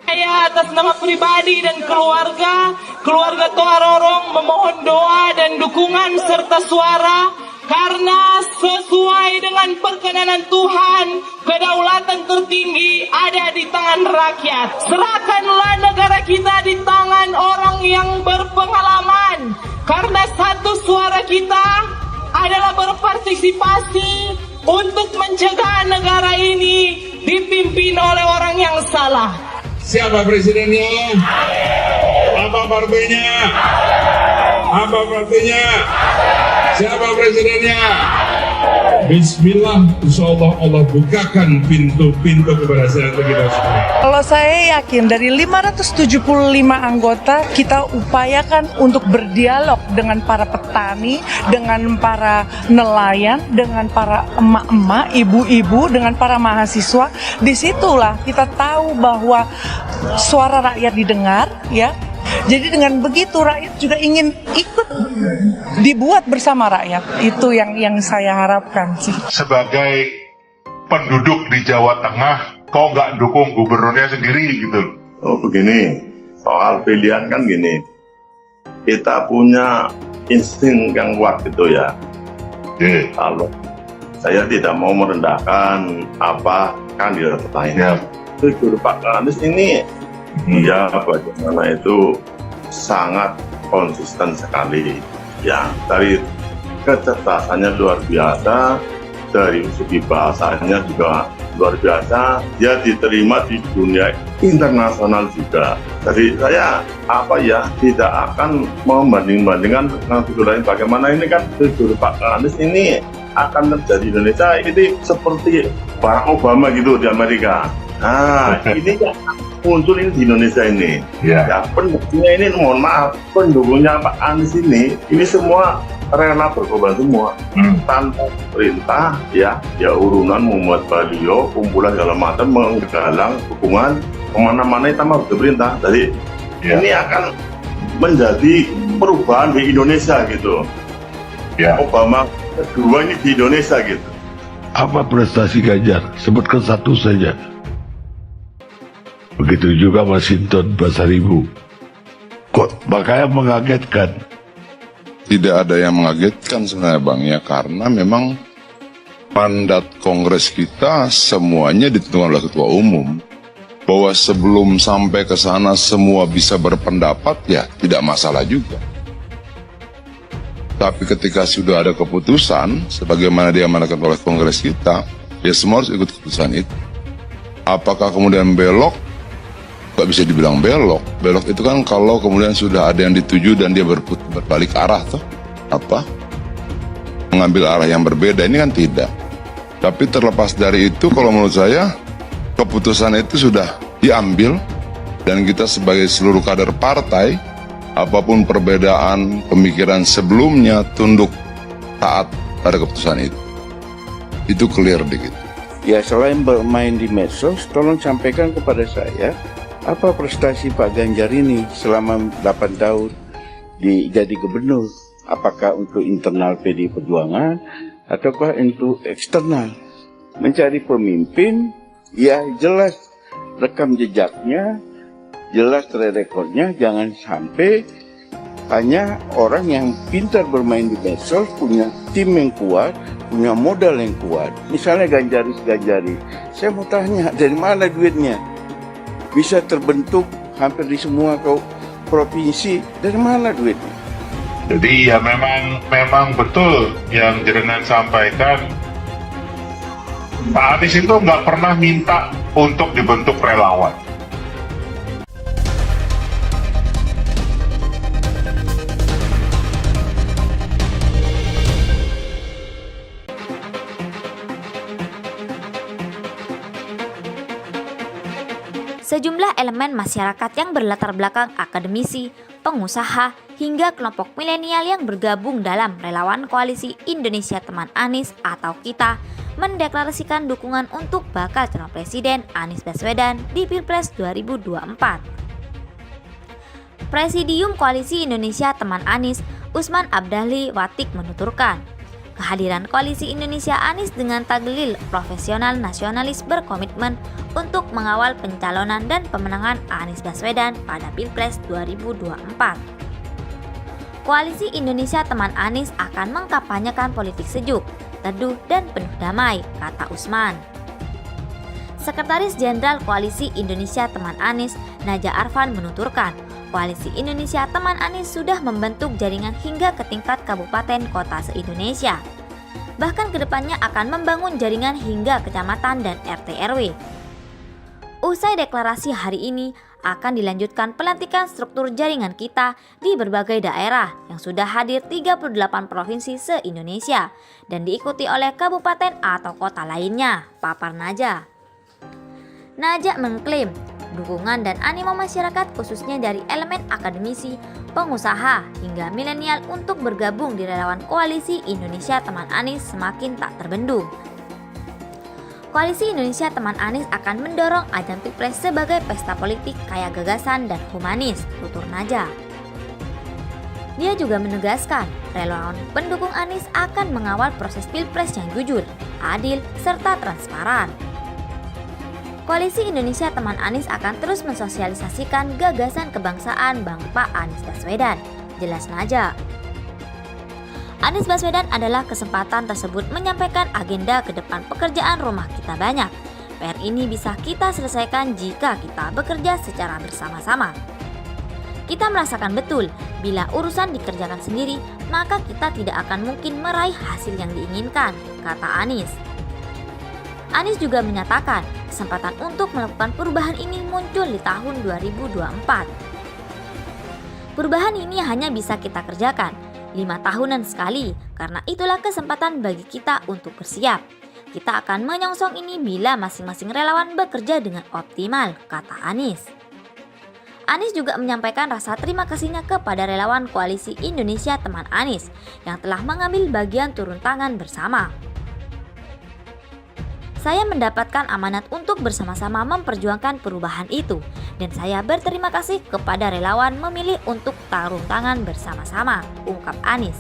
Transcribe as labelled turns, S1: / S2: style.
S1: Saya atas nama pribadi dan keluarga Toa Rorong memohon doa dan dukungan serta suara karena sesuai dengan perkenanan Tuhan, kedaulatan tertinggi ada di tangan rakyat. Serahkanlah negara kita di tangan orang yang berpengalaman, karena satu suara kita adalah berpartisipasi untuk mencegah negara ini dipimpin oleh orang yang salah.
S2: Siapa presidennya? Apa partainya? Apa partainya? Siapa presidennya? Bismillah, insyaallah Allah bukakan pintu-pintu kepada saya untuk kita semua.
S3: Kalau saya yakin dari 575 anggota kita upayakan untuk berdialog dengan para petani, dengan para nelayan, dengan para emak-emak, ibu-ibu, dengan para mahasiswa. Disitulah kita tahu bahwa suara rakyat didengar, ya. Jadi dengan begitu rakyat juga ingin ikut dibuat bersama rakyat. Itu yang saya harapkan sih.
S4: Sebagai penduduk di Jawa Tengah, kok nggak dukung gubernurnya sendiri gitu?
S5: Oh begini, soal pilihan kan gini, kita punya insting yang kuat gitu ya. Kalau saya tidak mau merendahkan apa kandidat lainnya, jujur Pak Anies ini dia bagaimana itu sangat konsisten sekali ya, dari kecerdasannya luar biasa, dari segi bahasanya juga luar biasa, dia diterima di dunia internasional juga. Jadi saya tidak akan membanding-bandingkan dengan figur lain. Bagaimana ini kan figur Pak Anies ini akan terjadi di Indonesia ini seperti Barack Obama gitu di Amerika. Nah ini muncul ini di Indonesia ini. Ya pendukungnya ini, mohon maaf, pendukungnya Pak Anies ini semua rela berkorban semua tanpa perintah ya urunan membuat baliho, kumpulan segala macam, menggalang dukungan kemana-mana tanpa perintah. Jadi ini akan menjadi perubahan di Indonesia gitu. Obama kedua ini di Indonesia gitu.
S6: Apa prestasi Ganjar? Sebutkan satu saja. Begitu juga Masinton Pasaribu. Kok makanya mengagetkan?
S7: Tidak ada yang mengagetkan sebenarnya Bang ya, karena memang mandat Kongres kita semuanya ditentukan oleh Ketua Umum. Bahwa sebelum sampai ke sana semua bisa berpendapat ya tidak masalah juga. Tapi ketika sudah ada keputusan, sebagaimana diamanatkan oleh Kongres kita, ya semua harus ikut keputusan itu. Apakah kemudian belok? Gak bisa dibilang belok. Belok itu kan kalau kemudian sudah ada yang dituju dan dia berbalik arah toh. Apa? Mengambil arah yang berbeda, ini kan tidak. Tapi terlepas dari itu, kalau menurut saya keputusan itu sudah diambil, dan kita sebagai seluruh kader partai, apapun perbedaan pemikiran sebelumnya, tunduk taat pada keputusan itu. Itu clear dikit.
S8: Ya, selain bermain di medsos, tolong sampaikan kepada saya apa prestasi Pak Ganjar ini selama 8 tahun jadi gubernur. Apakah untuk internal PD Perjuangan ataukah untuk eksternal? Mencari pemimpin, ya jelas rekam jejaknya, jelas track recordnya. Jangan sampai hanya orang yang pintar bermain di medsos, punya tim yang kuat, punya modal yang kuat. Misalnya Ganjaris, saya mau tanya, dari mana duitnya? Bisa terbentuk hampir di semua provinsi, dari mana duitnya?
S4: Jadi ya memang betul yang Jenengan sampaikan. Pak Anies itu nggak pernah minta untuk dibentuk relawan.
S9: Sejumlah elemen masyarakat yang berlatar belakang akademisi, pengusaha, hingga kelompok milenial yang bergabung dalam relawan koalisi Indonesia Teman Anies atau KITA mendeklarasikan dukungan untuk bakal calon presiden Anies Baswedan di Pilpres 2024. Presidium Koalisi Indonesia Teman Anies, Usman Abdali Watik menuturkan, Kehadiran Koalisi Indonesia Anies dengan taglil profesional nasionalis berkomitmen untuk mengawal pencalonan dan pemenangan Anies Baswedan pada Pilpres 2024. Koalisi Indonesia Teman Anies akan mengkampanyekan politik sejuk, teduh, dan penuh damai, kata Usman. Sekretaris Jenderal Koalisi Indonesia Teman Anies, Naja Arfan menuturkan, Koalisi Indonesia Teman Anies sudah membentuk jaringan hingga ke tingkat kabupaten kota se-Indonesia. Bahkan kedepannya akan membangun jaringan hingga kecamatan dan RT RW. Usai deklarasi hari ini, akan dilanjutkan pelantikan struktur jaringan kita di berbagai daerah yang sudah hadir 38 provinsi se-Indonesia dan diikuti oleh kabupaten atau kota lainnya, papar Naja. Naja mengklaim dukungan dan animo masyarakat khususnya dari elemen akademisi, pengusaha, hingga milenial untuk bergabung di relawan Koalisi Indonesia Teman Anies semakin tak terbendung. Koalisi Indonesia Teman Anies akan mendorong ajang Pilpres sebagai pesta politik kaya gagasan dan humanis, tutur Naja. Dia juga menegaskan, relawan pendukung Anies akan mengawal proses Pilpres yang jujur, adil, serta transparan. Koalisi Indonesia Teman Anies akan terus mensosialisasikan gagasan kebangsaan Bapak Anies Baswedan, jelas Naja. Anies Baswedan adalah kesempatan tersebut menyampaikan agenda ke depan pekerjaan rumah kita banyak. PR ini bisa kita selesaikan jika kita bekerja secara bersama-sama. Kita merasakan betul, bila urusan dikerjakan sendiri, maka kita tidak akan mungkin meraih hasil yang diinginkan, kata Anies. Anies juga menyatakan kesempatan untuk melakukan perubahan ini muncul di tahun 2024. Perubahan ini hanya bisa kita kerjakan 5 tahunan sekali, karena itulah kesempatan bagi kita untuk bersiap. Kita akan menyongsong ini bila masing-masing relawan bekerja dengan optimal, kata Anies. Anies juga menyampaikan rasa terima kasihnya kepada relawan Koalisi Indonesia Teman Anies yang telah mengambil bagian turun tangan bersama. Saya mendapatkan amanat untuk bersama-sama memperjuangkan perubahan itu, dan saya berterima kasih kepada relawan memilih untuk turun tangan bersama-sama, ungkap Anies.